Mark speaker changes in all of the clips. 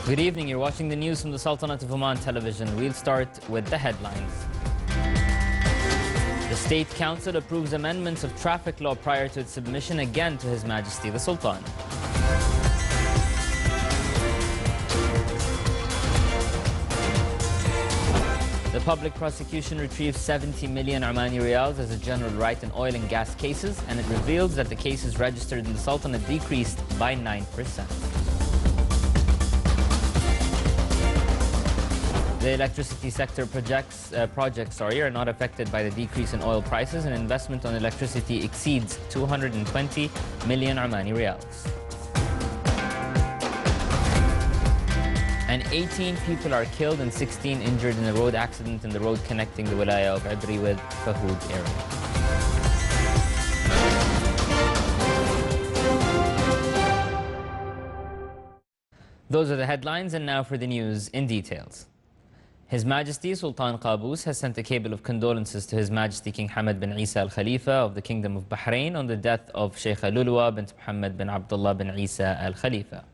Speaker 1: Good evening. You're watching the news from the Sultanate of Oman television. We'll start with the headlines. The State Council approves amendments of traffic law prior to its submission again to His Majesty the Sultan. The public prosecution retrieved 70 million Omani riyals as a general right in oil and gas cases, and it reveals that the cases registered in the Sultanate decreased by 9%. The electricity sector projects are not affected by the decrease in oil prices, and investment on electricity exceeds 220 million Omani riyals. And 18 people are killed and 16 injured in a road accident in the road connecting the Wilaya of Ibri with Fahoud area. Those are the headlines, and now for the news in details. His Majesty Sultan Qaboos has sent a cable of condolences to His Majesty King Hamad bin Isa Al Khalifa of the Kingdom of Bahrain on the death of Sheikha Lulwa bint Muhammad bin Abdullah bin Isa Al Khalifa.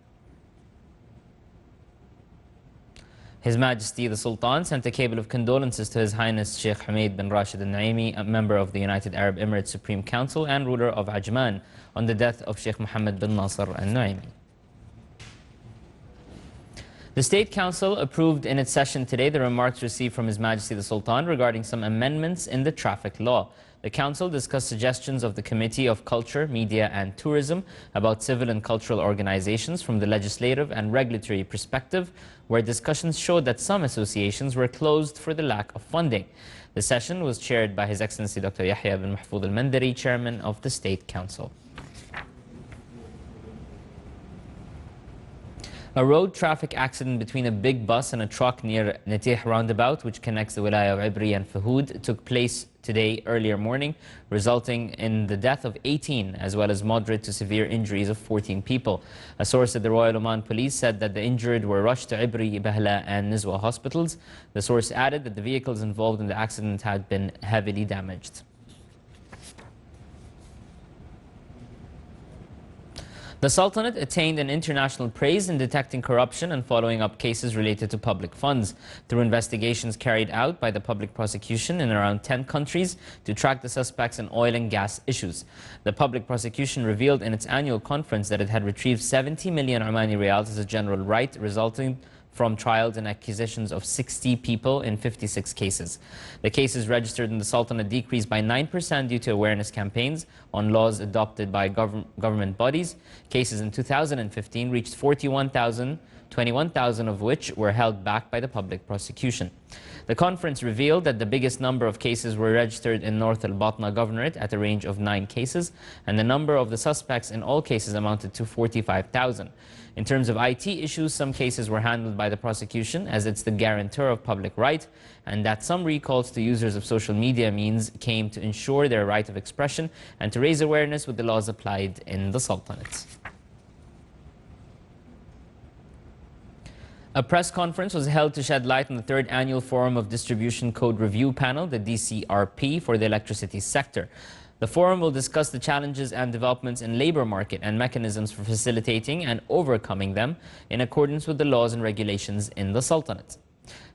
Speaker 1: His Majesty the Sultan sent a cable of condolences to His Highness Sheikh Hamid bin Rashid Al Naimi, a member of the United Arab Emirates Supreme Council and ruler of Ajman, on the death of Sheikh Mohammed bin Nasser Al Naimi. The State Council approved in its session today the remarks received from His Majesty the Sultan regarding some amendments in the traffic law. The Council discussed suggestions of the Committee of Culture, Media and Tourism about civil and cultural organizations from the legislative and regulatory perspective, where discussions showed that some associations were closed for the lack of funding. The session was chaired by His Excellency Dr. Yahya bin Mahfoud Al-Mandari, Chairman of the State Council. A road traffic accident between a big bus and a truck near Natih roundabout, which connects the Wilaya of Ibri and Fahoud, took place today earlier morning, resulting in the death of 18 as well as moderate to severe injuries of 14 people. A source at the Royal Oman Police said that the injured were rushed to Ibri, Bahla and Nizwa hospitals. The source added that the vehicles involved in the accident had been heavily damaged. The Sultanate attained an international praise in detecting corruption and following up cases related to public funds through investigations carried out by the public prosecution in around 10 countries to track the suspects in oil and gas issues. The public prosecution revealed in its annual conference that it had retrieved 70 million Omani riyals as a general right, resulting from trials and accusations of 60 people in 56 cases. The cases registered in the Sultanate decreased by 9% due to awareness campaigns on laws adopted by government bodies. Cases in 2015 reached 41,000, 21,000 of which were held back by the public prosecution. The conference revealed that the biggest number of cases were registered in North Al-Batna Governorate at a range of 9 cases, and the number of the suspects in all cases amounted to 45,000. In terms of IT issues, some cases were handled by the prosecution as it's the guarantor of public right, and that some recalls to users of social media means came to ensure their right of expression and to raise awareness with the laws applied in the Sultanate. A press conference was held to shed light on the 3rd Annual Forum of Distribution Code Review Panel, the DCRP, for the electricity sector. The forum will discuss the challenges and developments in labor market and mechanisms for facilitating and overcoming them in accordance with the laws and regulations in the Sultanate.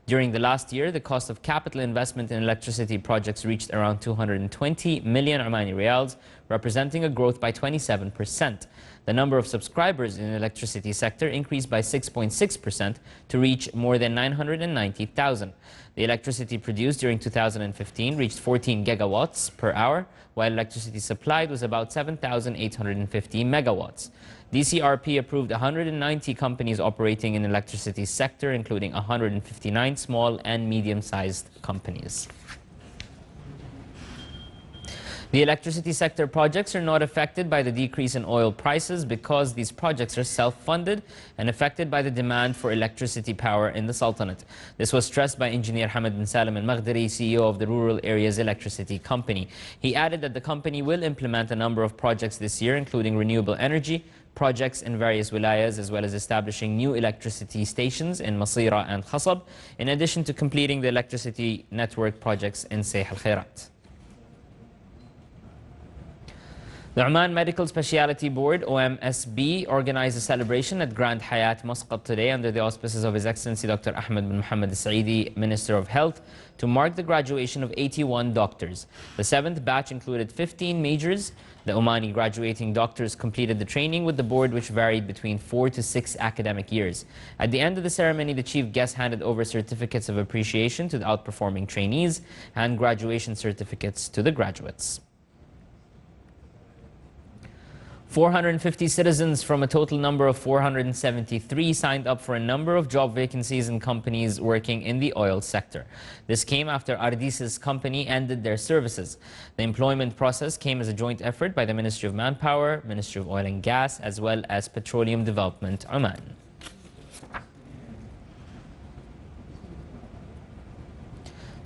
Speaker 1: During the last year, the cost of capital investment in electricity projects reached around 220 million Omani riyals, representing a growth by 27%. The number of subscribers in the electricity sector increased by 6.6% to reach more than 990,000. The electricity produced during 2015 reached 14 gigawatts per hour, while electricity supplied was about 7,850 megawatts. DCRP approved 190 companies operating in the electricity sector, including 159 small and medium-sized companies. The electricity sector projects are not affected by the decrease in oil prices because these projects are self-funded and affected by the demand for electricity power in the Sultanate. This was stressed by Engineer Hamad bin Salim Al-Maghdari, CEO of the Rural Areas Electricity Company. He added that the company will implement a number of projects this year, including renewable energy projects in various wilayas, as well as establishing new electricity stations in Masira and Khasab, in addition to completing the electricity network projects in Sayh Al Khairat. The Oman Medical Specialty Board, OMSB, organized a celebration at Grand Hayat Muscat today under the auspices of His Excellency Dr. Ahmed bin Mohammed Al-Saidi, Minister of Health, to mark the graduation of 81 doctors. The 7th batch included 15 majors. The Omani graduating doctors completed the training with the board, which varied between 4 to 6 academic years. At the end of the ceremony, the chief guest handed over certificates of appreciation to the outperforming trainees and graduation certificates to the graduates. 450 citizens from a total number of 473 signed up for a number of job vacancies in companies working in the oil sector. This came after Ardis's company ended their services. The employment process came as a joint effort by the Ministry of Manpower, Ministry of Oil and Gas, as well as Petroleum Development Oman.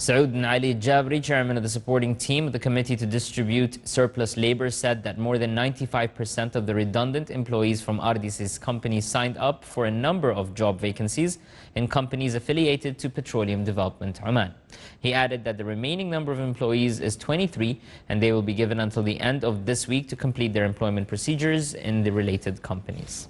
Speaker 1: Saud bin Ali Jabri, chairman of the supporting team of the Committee to Distribute Surplus Labor, said that more than 95% of the redundant employees from Ardis's company signed up for a number of job vacancies in companies affiliated to Petroleum Development Oman. He added that the remaining number of employees is 23 and they will be given until the end of this week to complete their employment procedures in the related companies.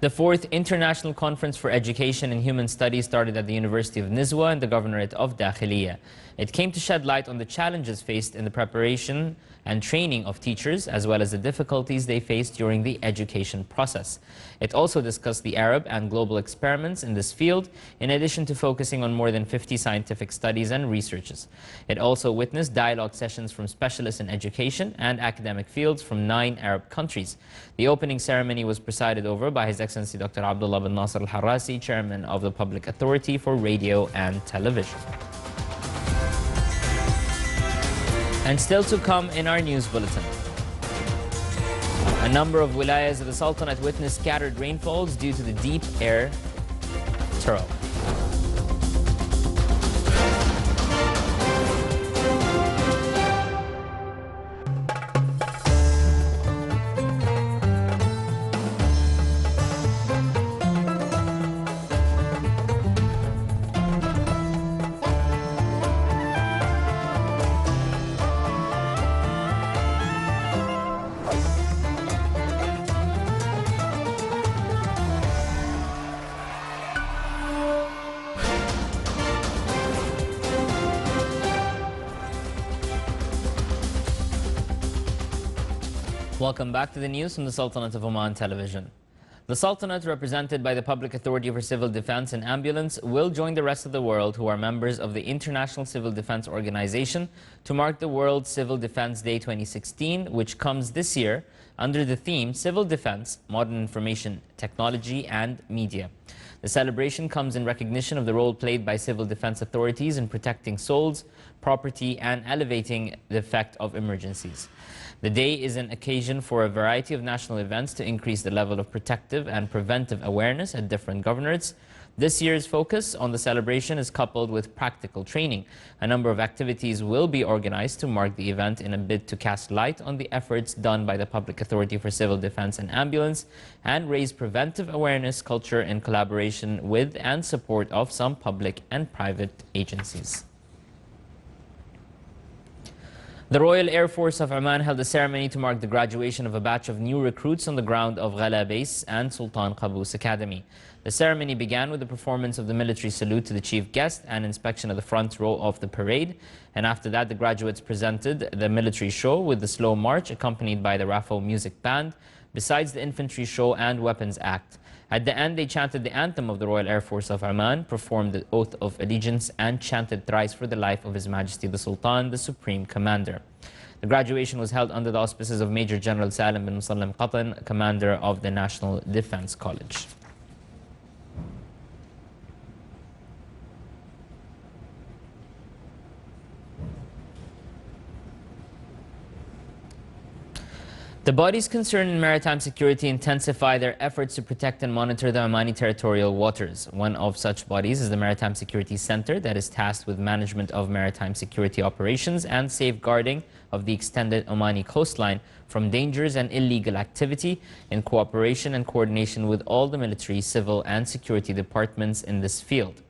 Speaker 1: The 4th International Conference for Education and Human Studies started at the University of Nizwa and the Governorate of Dakhiliya. It came to shed light on the challenges faced in the preparation and training of teachers, as well as the difficulties they faced during the education process. It also discussed the Arab and global experiments in this field, in addition to focusing on more than 50 scientific studies and researches. It also witnessed dialogue sessions from specialists in education and academic fields from 9 Arab countries. The opening ceremony was presided over by His Excellency Dr. Abdullah bin Nasser Al-Harrasi, Chairman of the Public Authority for Radio and Television. And still to come in our news bulletin. A number of wilayas of the Sultanate witnessed scattered rainfalls due to the deep air turtle. Welcome back to the news from the Sultanate of Oman Television. The Sultanate, represented by the Public Authority for Civil Defense and Ambulance, will join the rest of the world who are members of the International Civil Defense Organization to mark the World Civil Defense Day 2016, which comes this year under the theme Civil Defense, Modern Information Technology and Media. The celebration comes in recognition of the role played by civil defense authorities in protecting souls, property, and elevating the effect of emergencies. The day is an occasion for a variety of national events to increase the level of protective and preventive awareness at different governorates. This year's focus on the celebration is coupled with practical training. A number of activities will be organized to mark the event in a bid to cast light on the efforts done by the Public Authority for Civil Defense and Ambulance and raise preventive awareness culture in collaboration with and support of some public and private agencies. The Royal Air Force of Oman held a ceremony to mark the graduation of a batch of new recruits on the ground of Ghala Base and Sultan Qaboos Academy. The ceremony began with the performance of the military salute to the chief guest and inspection of the front row of the parade. And after that, the graduates presented the military show with the slow march accompanied by the RAFO music band, besides the infantry show and weapons act. At the end, they chanted the anthem of the Royal Air Force of Oman, performed the oath of allegiance, and chanted thrice for the life of His Majesty the Sultan, the Supreme Commander. The graduation was held under the auspices of Major General Salim bin Musallam Qatan, Commander of the National Defense College. The bodies concerned in maritime security intensify their efforts to protect and monitor the Omani territorial waters. One of such bodies is the Maritime Security Center that is tasked with management of maritime security operations and safeguarding of the extended Omani coastline from dangers and illegal activity in cooperation and coordination with all the military, civil and security departments in this field.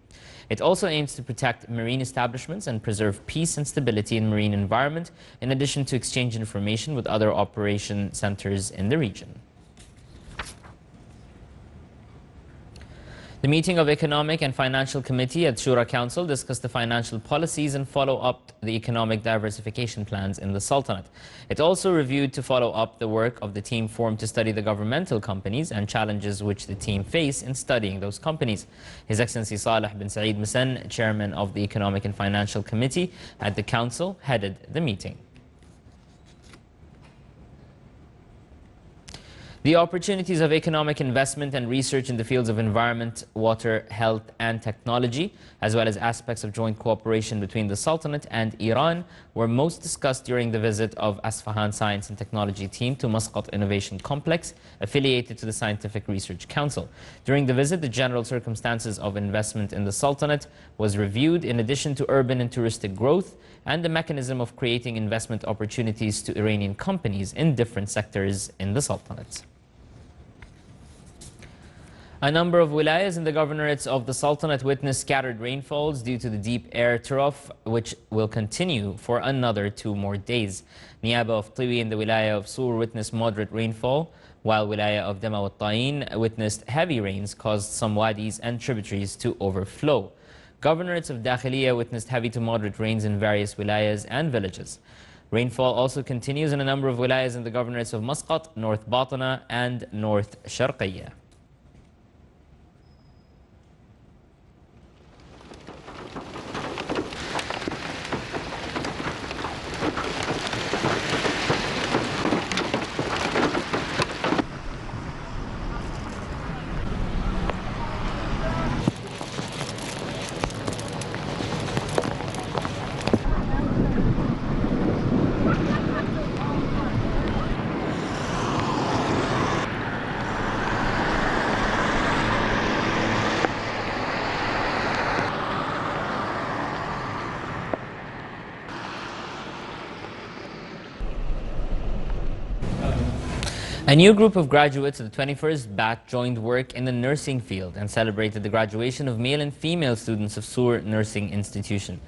Speaker 1: It also aims to protect marine establishments and preserve peace and stability in marine environment, in addition to exchange information with other operation centers in the region. The meeting of Economic and Financial Committee at Shura Council discussed the financial policies and follow up the economic diversification plans in the Sultanate. It also reviewed to follow up the work of the team formed to study the governmental companies and challenges which the team face in studying those companies. His Excellency Saleh bin Saeed Misan, Chairman of the Economic and Financial Committee at the Council, headed the meeting. The opportunities of economic investment and research in the fields of environment, water, health and technology, as well as aspects of joint cooperation between the Sultanate and Iran, were most discussed during the visit of Asfahan Science and Technology team to Muscat Innovation Complex, affiliated to the Scientific Research Council. During the visit, the general circumstances of investment in the Sultanate was reviewed, in addition to urban and touristic growth and the mechanism of creating investment opportunities to Iranian companies in different sectors in the Sultanate. A number of wilayas in the governorates of the Sultanate witnessed scattered rainfalls due to the deep air trough, which will continue for another 2 more days. Niaba of Tiwi in the wilaya of Sur witnessed moderate rainfall, while wilaya of Dama wa Ta'in witnessed heavy rains caused some wadis and tributaries to overflow. Governorates of Dakhiliya witnessed heavy to moderate rains in various wilayas and villages. Rainfall also continues in a number of wilayas in the governorates of Muscat, North Batana and North Sharqiyya. A new group of graduates of the 21st batch joined work in the nursing field and celebrated the graduation of male and female students of Sur Nursing Institution.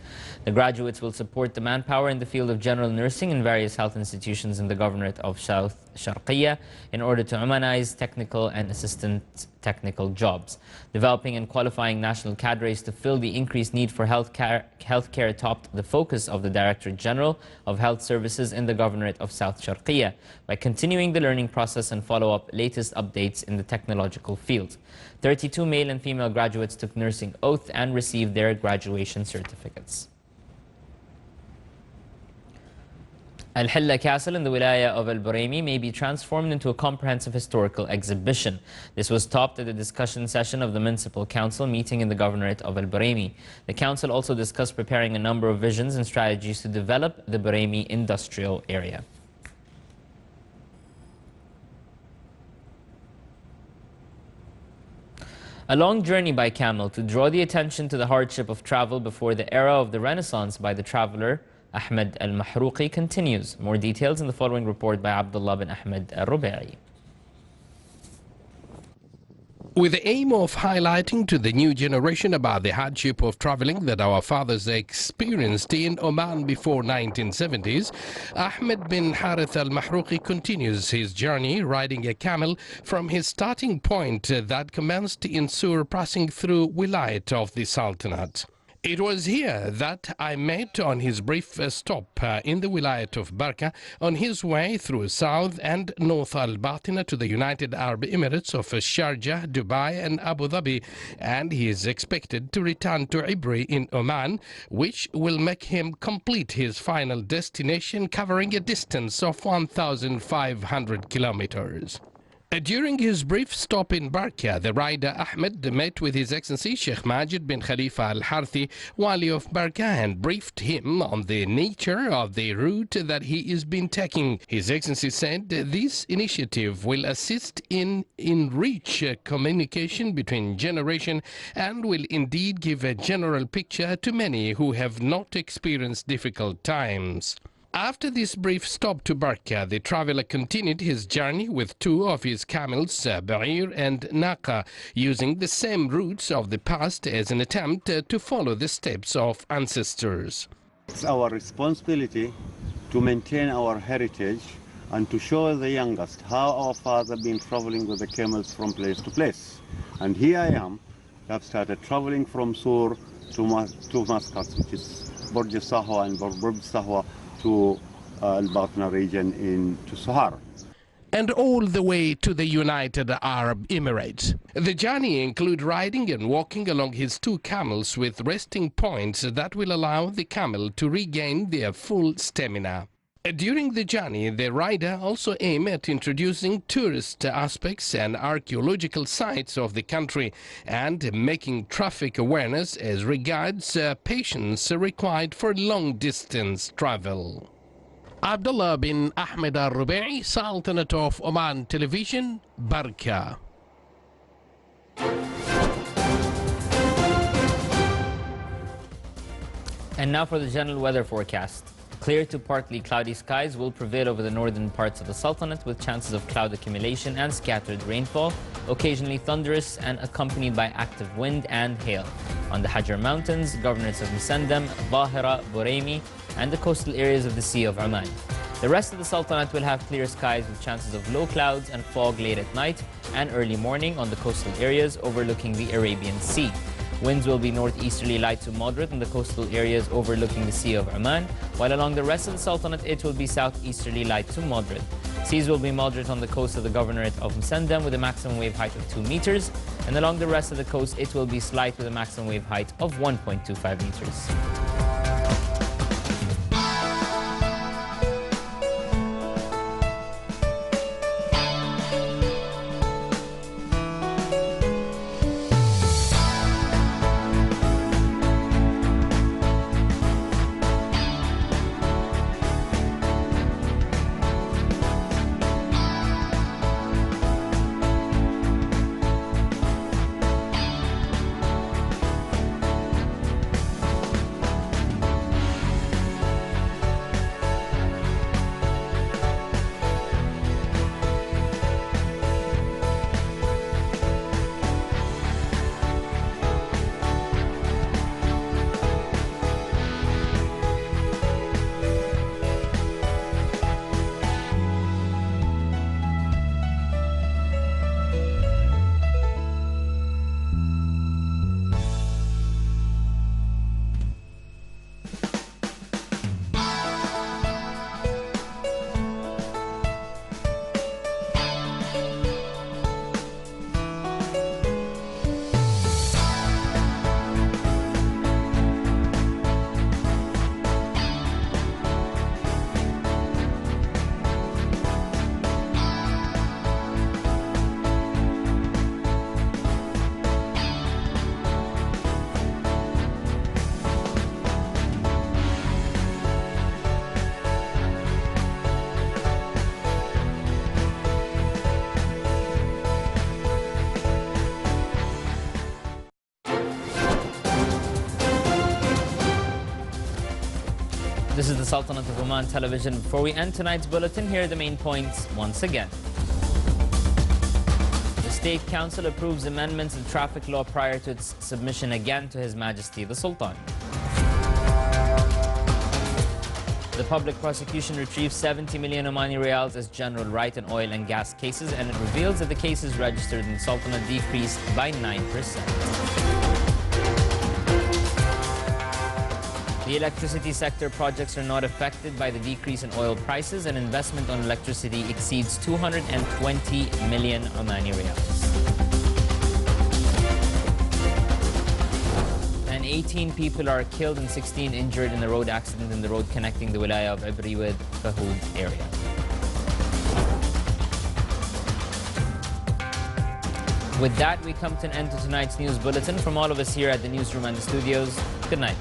Speaker 1: The graduates will support the manpower in the field of general nursing in various health institutions in the governorate of South Sharqiyya in order to humanize technical and assistant technical jobs. Developing and qualifying national cadres to fill the increased need for healthcare topped the focus of the Director General of Health Services in the governorate of South Sharqiyya by continuing the learning process and follow up latest updates in the technological field. 32 male and female graduates took nursing oath and received their graduation certificates. Al-Hilla Castle in the wilaya of Al-Buraimi may be transformed into a comprehensive historical exhibition. This was topped at the discussion session of the Municipal Council meeting in the governorate of Al-Buraimi. The council also discussed preparing a number of visions and strategies to develop the Buraimi industrial area. A long journey by camel to draw the attention to the hardship of travel before the era of the Renaissance by the traveler Ahmed al-Mahrouqi continues. More details in the following report by Abdullah bin Ahmed al-Rubai.
Speaker 2: With the aim of highlighting to the new generation about the hardship of traveling that our fathers experienced in Oman before 1970s, Ahmed bin Harith al-Mahrouqi continues his journey riding a camel from his starting point that commenced in Sur, passing through Wilayat of the Sultanate. It was here that I met on his brief stop in the Wilayat of Barka on his way through South and North Al-Batina to the United Arab Emirates of Sharjah, Dubai and Abu Dhabi, and he is expected to return to Ibri in Oman, which will make him complete his final destination, covering a distance of 1,500 kilometers. During his brief stop in Barka, the rider Ahmed met with His Excellency Sheikh Majid bin Khalifa Al-Harthi, Wali of Barka, and briefed him on the nature of the route that he is been taking. His Excellency said this initiative will assist in enrich communication between generations and will indeed give a general picture to many who have not experienced difficult times. After this brief stop to Barka, the traveler continued his journey with two of his camels, Ba'ir and Naqa, using the same routes of the past as an attempt to follow the steps of ancestors.
Speaker 3: It's our responsibility to maintain our heritage and to show the youngest how our father been traveling with the camels from place to place. And here I am, I've started traveling from Sur to Muscat, which is Burj Sahwa, and Burj Sahwa to Al-Batna region to Sahar.
Speaker 2: And all the way to the United Arab Emirates. The journey includes riding and walking along his two camels with resting points that will allow the camel to regain their full stamina. During the journey, the rider also aims at introducing tourist aspects and archaeological sites of the country and making traffic awareness as regards patience required for long-distance travel. Abdullah bin Ahmed al-Rubai, Sultanate of Oman Television, Barka.
Speaker 1: And now for the general weather forecast. Clear to partly cloudy skies will prevail over the northern parts of the Sultanate, with chances of cloud accumulation and scattered rainfall, occasionally thunderous and accompanied by active wind and hail. On the Hajar Mountains, governorates of Musandam, Bahira, Buraimi, and the coastal areas of the Sea of Oman. The rest of the Sultanate will have clear skies with chances of low clouds and fog late at night and early morning on the coastal areas overlooking the Arabian Sea. Winds will be northeasterly light to moderate in the coastal areas overlooking the Sea of Oman, while along the rest of the Sultanate it will be southeasterly light to moderate. Seas will be moderate on the coast of the governorate of Musandam with a maximum wave height of 2 meters, and along the rest of the coast it will be slight with a maximum wave height of 1.25 meters. This is the Sultanate of Oman Television. Before we end tonight's bulletin, here are the main points once again. The State Council approves amendments in traffic law prior to its submission again to His Majesty the Sultan. The public prosecution retrieved 70 million Omani Riyals as general right in oil and gas cases, and it reveals that the cases registered in the Sultanate decreased by 9%. The electricity sector projects are not affected by the decrease in oil prices, and investment on electricity exceeds 220 million Omani Riyals. And 18 people are killed and 16 injured in a road accident in the road connecting the wilaya of Ibri with Fahoud area. With that, we come to an end to tonight's news bulletin. From all of us here at the newsroom and the studios, good night.